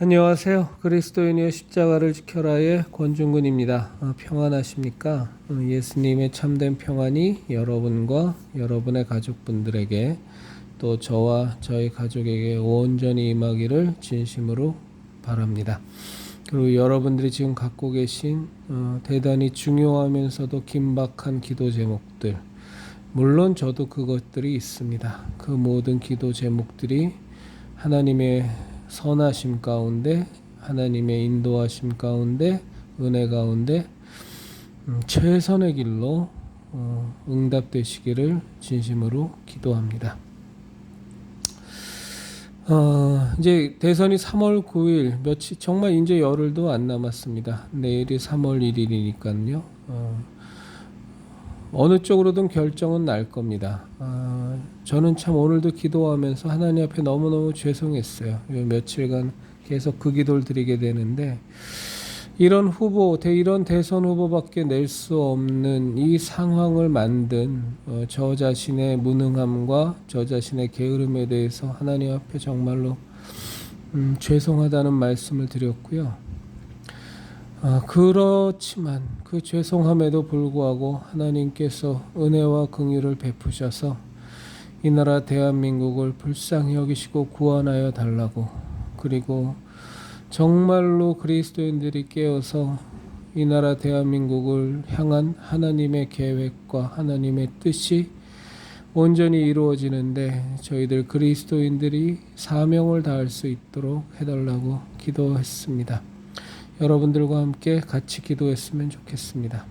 안녕하세요. 그리스도인이여 십자가를 지켜라의 권중근입니다. 평안하십니까? 예수님의 참된 평안이 여러분과 여러분의 가족분들에게 또 저와 저희 가족에게 온전히 임하기를 진심으로 바랍니다. 그리고 여러분들이 지금 갖고 계신 대단히 중요하면서도 긴박한 기도 제목들, 물론 저도 그것들이 있습니다. 그 모든 기도 제목들이 하나님의 선하심 가운데, 하나님의 인도하심 가운데, 은혜 가운데 최선의 길로 응답되시기를 진심으로 기도합니다. 이제 대선이 3월 9일 며칠 정말 이제 열흘도 안 남았습니다. 내일이 3월 1일이니까요. 어느 쪽으로든 결정은 날 겁니다. 저는 참 오늘도 기도하면서 하나님 앞에 너무너무 죄송했어요. 며칠간 계속 그 기도를 드리게 되는데 이런 대선 후보밖에 낼 수 없는 이 상황을 만든 저 자신의 무능함과 저 자신의 게으름에 대해서 하나님 앞에 정말로 죄송하다는 말씀을 드렸고요. 그렇지만 그 죄송함에도 불구하고 하나님께서 은혜와 긍휼을 베푸셔서 이 나라 대한민국을 불쌍히 여기시고 구원하여 달라고, 그리고 정말로 그리스도인들이 깨어서 이 나라 대한민국을 향한 하나님의 계획과 하나님의 뜻이 온전히 이루어지는데 저희들 그리스도인들이 사명을 다할 수 있도록 해달라고 기도했습니다. 여러분들과 함께 같이 기도했으면 좋겠습니다.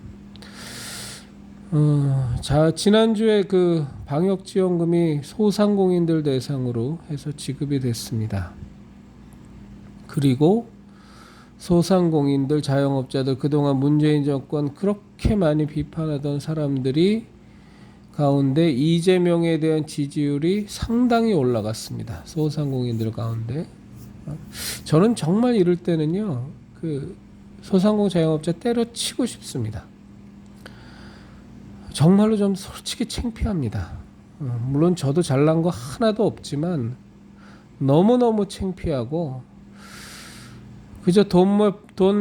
지난주에 그 방역지원금이 소상공인들 대상으로 해서 지급이 됐습니다. 그리고 소상공인들, 자영업자들, 그동안 문재인 정권 그렇게 많이 비판하던 사람들이 가운데 이재명에 대한 지지율이 상당히 올라갔습니다. 소상공인들 가운데. 저는 정말 이럴 때는요, 그 소상공 자영업자 때려치고 싶습니다. 정말로 좀 솔직히 창피합니다. 물론 저도 잘난 거 하나도 없지만 너무너무 창피하고 그저 돈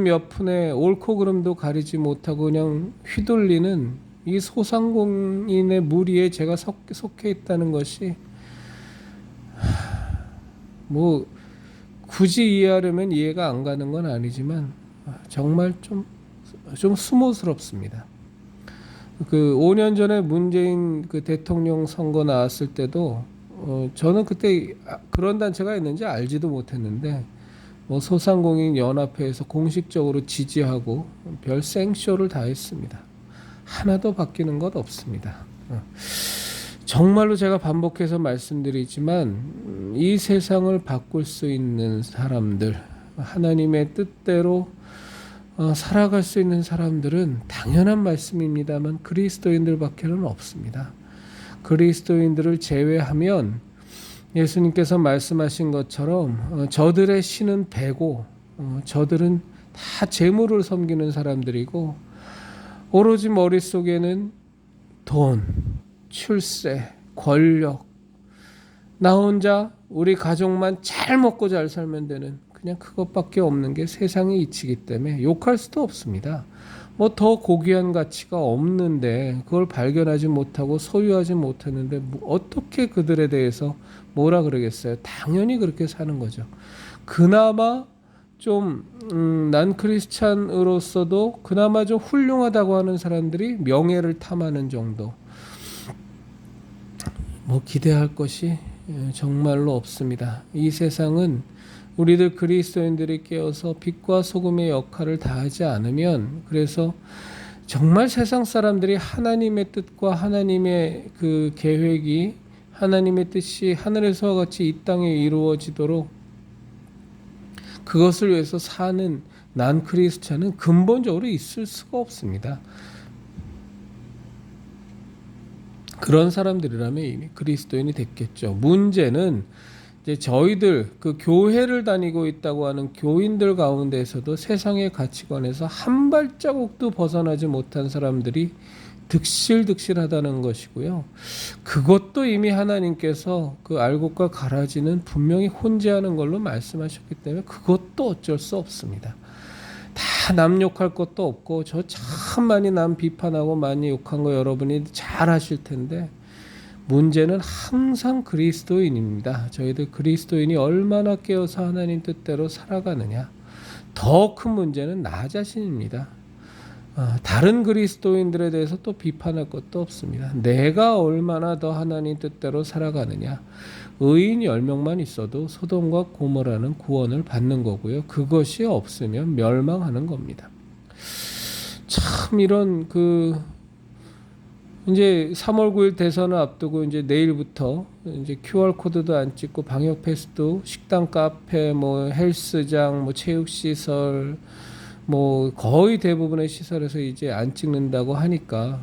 몇 푼에 옳고 그름도 가리지 못하고 그냥 휘둘리는 이 소상공인의 무리에 제가 속해 있다는 것이 뭐 굳이 이해하려면 이해가 안 가는 건 아니지만 정말 좀 수모스럽습니다. 그 5년 전에 문재인 그 대통령 선거 나왔을 때도 저는 그때 그런 단체가 있는지 알지도 못했는데 뭐 소상공인 연합회에서 공식적으로 지지하고 별 생쇼를 다 했습니다. 하나도 바뀌는 것 없습니다. 정말로 제가 반복해서 말씀드리지만 이 세상을 바꿀 수 있는 사람들, 하나님의 뜻대로 살아갈 수 있는 사람들은 당연한 말씀입니다만 그리스도인들밖에는 없습니다. 그리스도인들을 제외하면 예수님께서 말씀하신 것처럼 저들의 신은 배고 저들은 다 재물을 섬기는 사람들이고 오로지 머릿속에는 돈, 출세, 권력, 나 혼자 우리 가족만 잘 먹고 잘 살면 되는 그냥 그것밖에 없는 게 세상의 이치이기 때문에 욕할 수도 없습니다. 뭐 더 고귀한 가치가 없는데 그걸 발견하지 못하고 소유하지 못했는데 어떻게 그들에 대해서 뭐라 그러겠어요? 당연히 그렇게 사는 거죠. 그나마 좀 난 크리스찬으로서도 그나마 좀 훌륭하다고 하는 사람들이 명예를 탐하는 정도, 뭐 기대할 것이 정말로 없습니다. 이 세상은 우리들 그리스도인들이 깨어서 빛과 소금의 역할을 다하지 않으면, 그래서 정말 세상 사람들이 하나님의 뜻과 하나님의 그 계획이, 하나님의 뜻이 하늘에서와 같이 이 땅에 이루어지도록 그것을 위해서 사는 난 크리스찬은 근본적으로 있을 수가 없습니다. 그런 사람들이라면 이미 그리스도인이 됐겠죠. 문제는 이제 저희들 그 교회를 다니고 있다고 하는 교인들 가운데서도 세상의 가치관에서 한 발자국도 벗어나지 못한 사람들이 득실득실하다는 것이고요. 그것도 이미 하나님께서 그 알곡과 가라지는 분명히 혼재하는 걸로 말씀하셨기 때문에 그것도 어쩔 수 없습니다. 다 남 욕할 것도 없고 저 참 많이 남 비판하고 많이 욕한 거 여러분이 잘 아실 텐데 문제는 항상 그리스도인입니다. 저희들 그리스도인이 얼마나 깨어서 하나님 뜻대로 살아가느냐. 더 큰 문제는 나 자신입니다. 다른 그리스도인들에 대해서 또 비판할 것도 없습니다. 내가 얼마나 더 하나님 뜻대로 살아가느냐. 의인 10명만 있어도 소돔과 고모라는 구원을 받는 거고요. 그것이 없으면 멸망하는 겁니다. 참 이런 이제 3월 9일 대선을 앞두고 이제 내일부터 이제 QR 코드도 안 찍고 방역 패스도 식당, 카페, 뭐 헬스장, 뭐 체육 시설, 뭐 거의 대부분의 시설에서 이제 안 찍는다고 하니까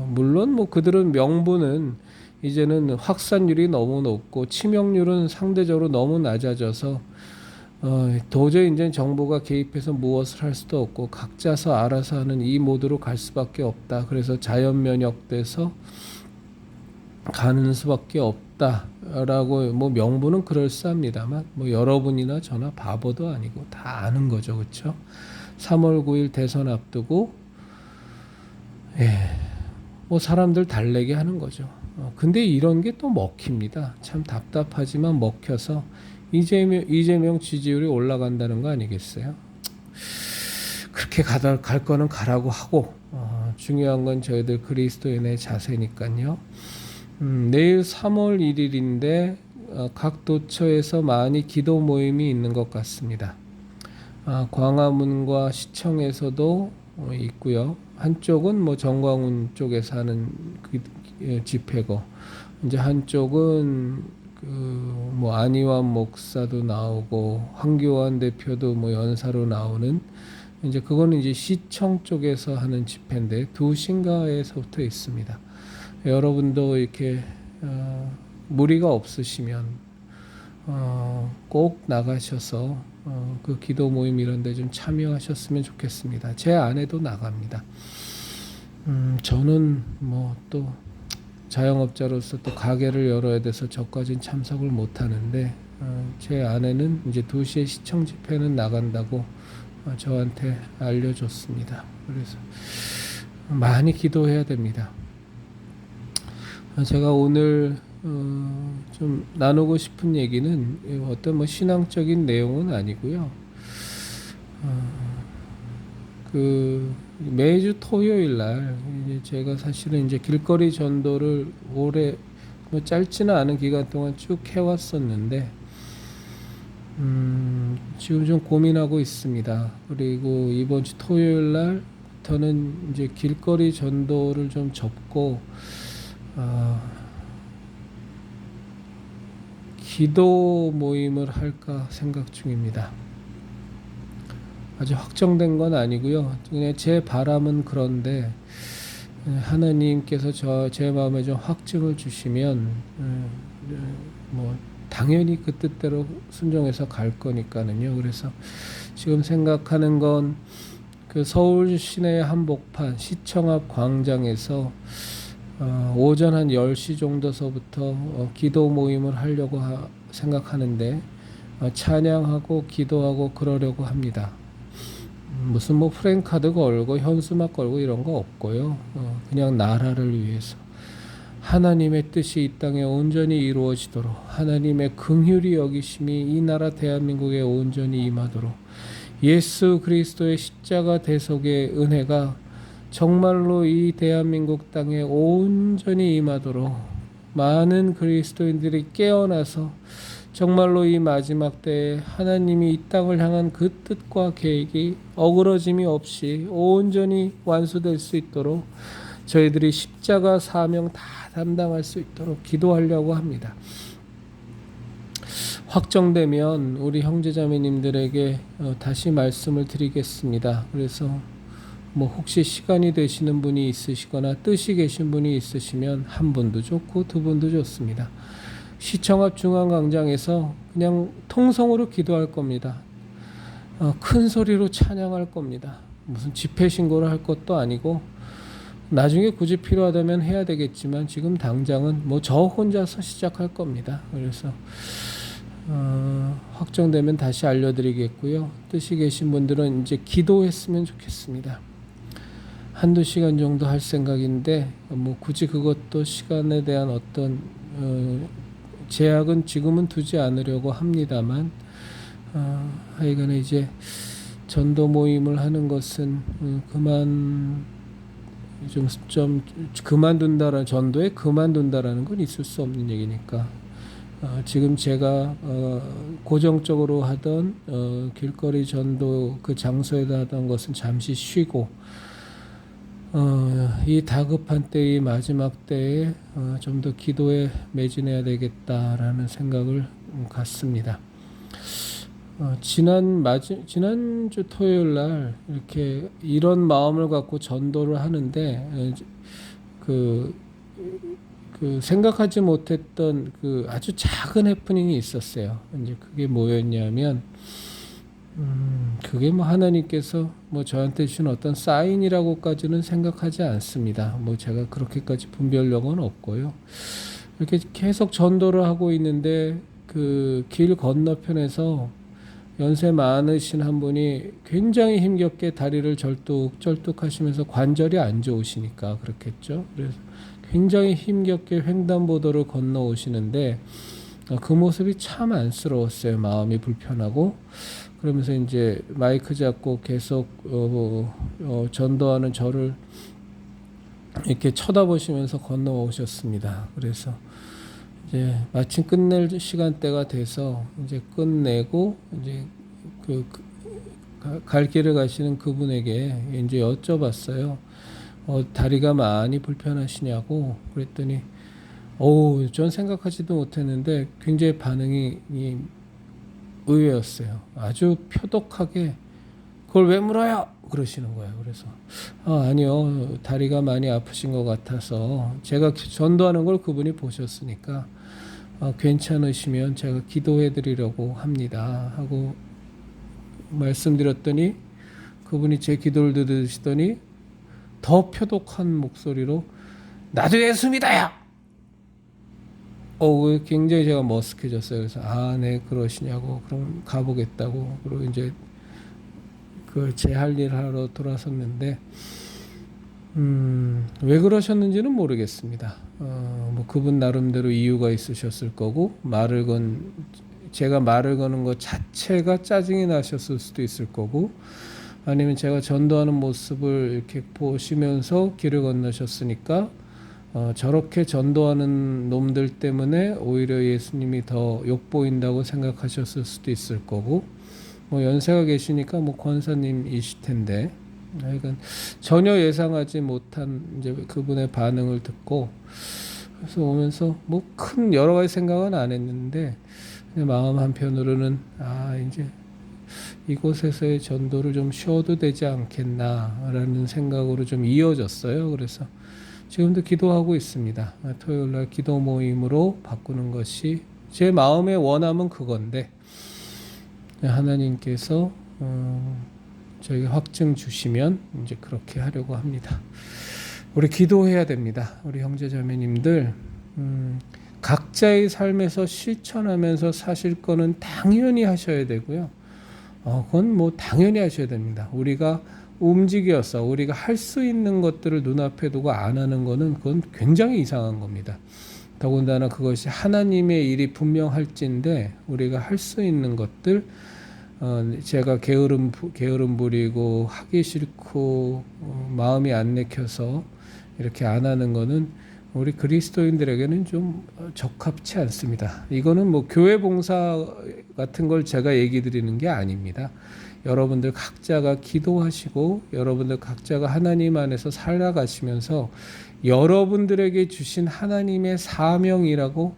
물론 뭐 그들은 명분은 이제는 확산율이 너무 높고 치명률은 상대적으로 너무 낮아져서 도저히 이제 정부가 개입해서 무엇을 할 수도 없고 각자서 알아서 하는 이 모드로 갈 수밖에 없다. 그래서 자연 면역돼서 가는 수밖에 없다라고 뭐 명분은 그럴싸합니다만 뭐 여러분이나 저나 바보도 아니고 다 아는 거죠, 그렇죠? 3월 9일 대선 앞두고 뭐 사람들 달래게 하는 거죠. 근데 이런 게 또 먹힙니다. 참 답답하지만 먹혀서 이재명 지지율이 올라간다는 거 아니겠어요? 그렇게 갈 거는 가라고 하고 중요한 건 저희들 그리스도인의 자세니까요. 내일 3월 1일인데 각 도처에서 많이 기도 모임이 있는 것 같습니다. 광화문과 시청에서도 있고요. 한쪽은 뭐 정광훈 쪽에서 하는 그 집회고 이제 한쪽은 뭐 안희환 목사도 나오고 황교안 대표도 뭐 연사로 나오는 이제 그거는 이제 시청 쪽에서 하는 집회인데 2시인가에서부터 있습니다. 여러분도 이렇게 무리가 없으시면 꼭 나가셔서 그 기도 모임 이런 데 좀 참여하셨으면 좋겠습니다. 제 아내도 나갑니다. 저는 뭐 또 자영업자로서 또 가게를 열어야 돼서 저까지는 참석을 못 하는데 제 아내는 이제 2시에 시청 집회는 나간다고 저한테 알려줬습니다. 그래서 많이 기도해야 됩니다. 제가 오늘 좀 나누고 싶은 얘기는 어떤 뭐 신앙적인 내용은 아니고요. 매주 토요일 날 제가 사실은 이제 길거리 전도를 올해 뭐 짧지는 않은 기간 동안 쭉 해왔었는데 지금 좀 고민하고 있습니다. 그리고 이번 주 토요일 날부터는 이제 길거리 전도를 좀 접고 기도 모임을 할까 생각 중입니다. 아직 확정된 건 아니고요. 그냥 제 바람은 그런데 하나님께서 제 마음에 좀 확증을 주시면 뭐 당연히 그 뜻대로 순종해서 갈 거니까는요. 그래서 지금 생각하는 건 그 서울 시내 한복판 시청 앞 광장에서 오전 한 10시 정도서부터 기도 모임을 하려고 생각하는데 찬양하고 기도하고 그러려고 합니다. 무슨 뭐 프랜카드 걸고 현수막 걸고 이런 거 없고요. 그냥 나라를 위해서 하나님의 뜻이 이 땅에 온전히 이루어지도록 하나님의 긍휼히 여기심이 이 나라 대한민국에 온전히 임하도록 예수 그리스도의 십자가 대속의 은혜가 정말로 이 대한민국 땅에 온전히 임하도록 많은 그리스도인들이 깨어나서 정말로 이 마지막 때에 하나님이 이 땅을 향한 그 뜻과 계획이 어그러짐이 없이 온전히 완수될 수 있도록 저희들이 십자가 사명 다 담당할 수 있도록 기도하려고 합니다. 확정되면 우리 형제자매님들에게 다시 말씀을 드리겠습니다. 그래서 뭐 혹시 시간이 되시는 분이 있으시거나 뜻이 계신 분이 있으시면 한 분도 좋고 두 분도 좋습니다. 시청 앞 중앙광장에서 그냥 통성으로 기도할 겁니다. 큰 소리로 찬양할 겁니다. 무슨 집회 신고를 할 것도 아니고 나중에 굳이 필요하다면 해야 되겠지만 지금 당장은 뭐 저 혼자서 시작할 겁니다. 그래서 확정되면 다시 알려드리겠고요. 뜻이 계신 분들은 이제 기도했으면 좋겠습니다. 한두 시간 정도 할 생각인데 뭐 굳이 그것도 시간에 대한 어떤 제약은 지금은 두지 않으려고 합니다만 하여간에 이제 전도 모임을 하는 것은 좀 그만둔다라는 전도에 그만둔다라는 건 있을 수 없는 얘기니까 지금 제가 고정적으로 하던 길거리 전도 그 장소에다 하던 것은 잠시 쉬고 이 다급한 때의 마지막 때에 좀 더 기도에 매진해야 되겠다라는 생각을 갖습니다. 지난주 토요일 날 이렇게 이런 마음을 갖고 전도를 하는데 그 생각하지 못했던 그 아주 작은 해프닝이 있었어요. 이제 그게 뭐였냐면 그게 뭐 하나님께서 뭐 저한테 주신 어떤 사인이라고까지는 생각하지 않습니다. 뭐 제가 그렇게까지 분별력은 없고요. 이렇게 계속 전도를 하고 있는데 그 길 건너편에서 연세 많으신 한 분이 굉장히 힘겹게 다리를 절뚝절뚝 하시면서 관절이 안 좋으시니까 그렇겠죠. 그래서 굉장히 힘겹게 횡단보도를 건너오시는데 그 모습이 참 안쓰러웠어요. 마음이 불편하고 그러면서 이제 마이크 잡고 계속 전도하는 저를 이렇게 쳐다보시면서 건너오셨습니다. 그래서 이제 마침 끝낼 시간대가 돼서 이제 끝내고 이제 갈 길을 가시는 그분에게 이제 여쭤봤어요. 다리가 많이 불편하시냐고 그랬더니 전 생각하지도 못했는데 굉장히 반응이 의외였어요. 아주 표독하게 그걸 왜 물어요? 그러시는 거예요. 그래서 아니요, 다리가 많이 아프신 것 같아서 제가 전도하는 걸 그분이 보셨으니까 괜찮으시면 제가 기도해 드리려고 합니다 하고 말씀드렸더니 그분이 제 기도를 들으시더니 더 표독한 목소리로 나도 예수 믿어요. 굉장히 제가 머쓱해졌어요. 그래서 네 그러시냐고 그럼 가보겠다고 그리고 이제 제 할 일 하러 돌아섰는데 왜 그러셨는지는 모르겠습니다. 뭐 그분 나름대로 이유가 있으셨을 거고 제가 말을 거는 것 자체가 짜증이 나셨을 수도 있을 거고 아니면 제가 전도하는 모습을 이렇게 보시면서 길을 건너셨으니까 저렇게 전도하는 놈들 때문에 오히려 예수님이 더 욕보인다고 생각하셨을 수도 있을 거고 뭐 연세가 계시니까 뭐 권사님이실 텐데 하여간 전혀 예상하지 못한 이제 그분의 반응을 듣고 그래서 오면서 뭐 큰 여러 가지 생각은 안 했는데 마음 한편으로는 이제 이곳에서의 전도를 좀 쉬어도 되지 않겠나라는 생각으로 좀 이어졌어요. 그래서 지금도 기도하고 있습니다. 토요일날 기도 모임으로 바꾸는 것이 제 마음의 원함은 그건데 하나님께서 저에게 확증 주시면 이제 그렇게 하려고 합니다. 우리 기도해야 됩니다. 우리 형제자매님들 각자의 삶에서 실천하면서 사실 거는 당연히 하셔야 되고요. 그건 뭐 당연히 하셔야 됩니다. 우리가 움직여서 우리가 할 수 있는 것들을 눈앞에 두고 안 하는 거는 그건 굉장히 이상한 겁니다. 더군다나 그것이 하나님의 일이 분명할진데 우리가 할 수 있는 것들 제가 게으름 부리고 하기 싫고 마음이 안 내켜서 이렇게 안 하는 거는 우리 그리스도인들에게는 좀 적합치 않습니다. 이거는 뭐 교회 봉사 같은 걸 제가 얘기 드리는 게 아닙니다. 여러분들 각자가 기도하시고 여러분들 각자가 하나님 안에서 살아가시면서 여러분들에게 주신 하나님의 사명이라고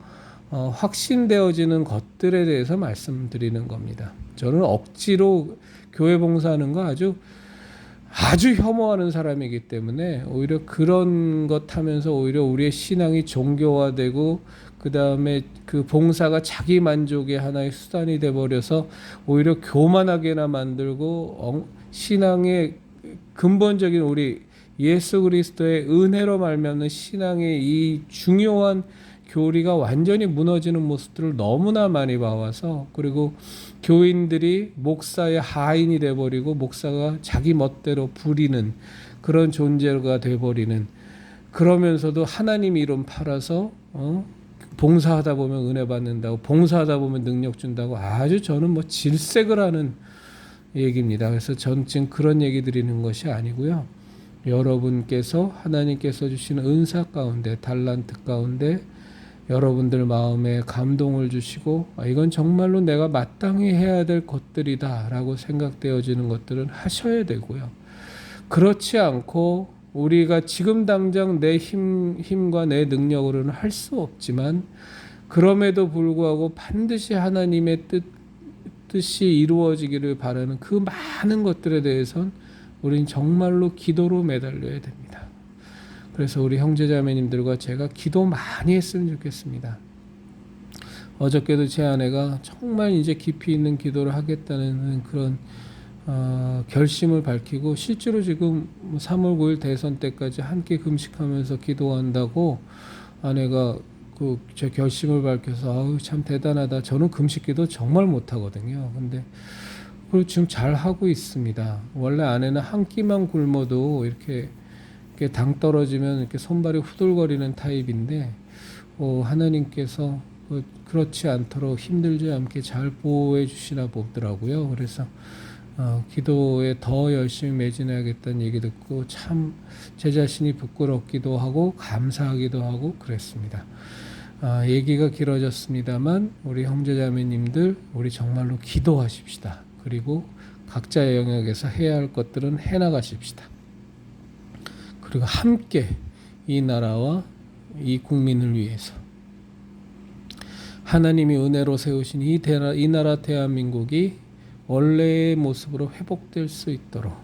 확신되어지는 것들에 대해서 말씀드리는 겁니다. 저는 억지로 교회 봉사하는 거 아주 혐오하는 사람이기 때문에 오히려 그런 것 하면서 오히려 우리의 신앙이 종교화되고 그 다음에 그 봉사가 자기 만족의 하나의 수단이 돼버려서 오히려 교만하게나 만들고 신앙의 근본적인 우리 예수 그리스도의 은혜로 말미암는 신앙의 이 중요한 교리가 완전히 무너지는 모습들을 너무나 많이 봐와서, 그리고 교인들이 목사의 하인이 돼버리고 목사가 자기 멋대로 부리는 그런 존재가 돼버리는, 그러면서도 하나님 이름 팔아서 봉사하다 보면 은혜 받는다고, 봉사하다 보면 능력 준다고, 아주 저는 뭐 질색을 하는 얘기입니다. 그래서 전 지금 그런 얘기 드리는 것이 아니고요. 여러분께서 하나님께서 주시는 은사 가운데, 달란트 가운데 여러분들 마음에 감동을 주시고, 이건 정말로 내가 마땅히 해야 될 것들이다 라고 생각되어지는 것들은 하셔야 되고요. 그렇지 않고 우리가 지금 당장 내 힘과 내 능력으로는 할 수 없지만, 그럼에도 불구하고 반드시 하나님의 뜻이 이루어지기를 바라는 그 많은 것들에 대해서는 우린 정말로 기도로 매달려야 됩니다. 그래서 우리 형제자매님들과 제가 기도 많이 했으면 좋겠습니다. 어저께도 제 아내가 정말 이제 깊이 있는 기도를 하겠다는 그런 결심을 밝히고, 실제로 지금 3월 9일 대선 때까지 함께 금식하면서 기도한다고 아내가 제 결심을 밝혀서 참 대단하다. 저는 금식기도 정말 못하거든요. 근데 그리고 지금 잘 하고 있습니다. 원래 아내는 한 끼만 굶어도 이렇게 당 떨어지면 이렇게 손발이 후들거리는 타입인데, 하나님께서 그렇지 않도록 힘들지 않게 잘 보호해 주시나 보더라고요. 그래서 기도에 더 열심히 매진해야겠다는 얘기 듣고 참 제 자신이 부끄럽기도 하고 감사하기도 하고 그랬습니다. 얘기가 길어졌습니다만 우리 형제자매님들, 우리 정말로 기도하십시다. 그리고 각자의 영역에서 해야 할 것들은 해나가십시다. 그리고 함께 이 나라와 이 국민을 위해서 하나님이 은혜로 세우신 이 나라 대한민국이 원래의 모습으로 회복될 수 있도록,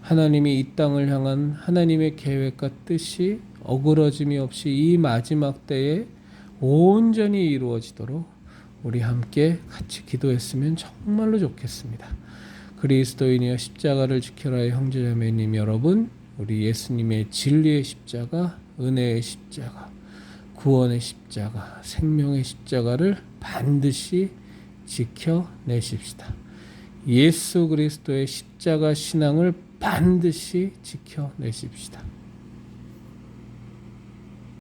하나님이 이 땅을 향한 하나님의 계획과 뜻이 어그러짐이 없이 이 마지막 때에 온전히 이루어지도록 우리 함께 같이 기도했으면 정말로 좋겠습니다. 그리스도인이여 십자가를 지켜라의 형제자매님 여러분, 우리 예수님의 진리의 십자가, 은혜의 십자가, 구원의 십자가, 생명의 십자가를 반드시 지켜내십시다. 예수 그리스도의 십자가 신앙을 반드시 지켜내십시다.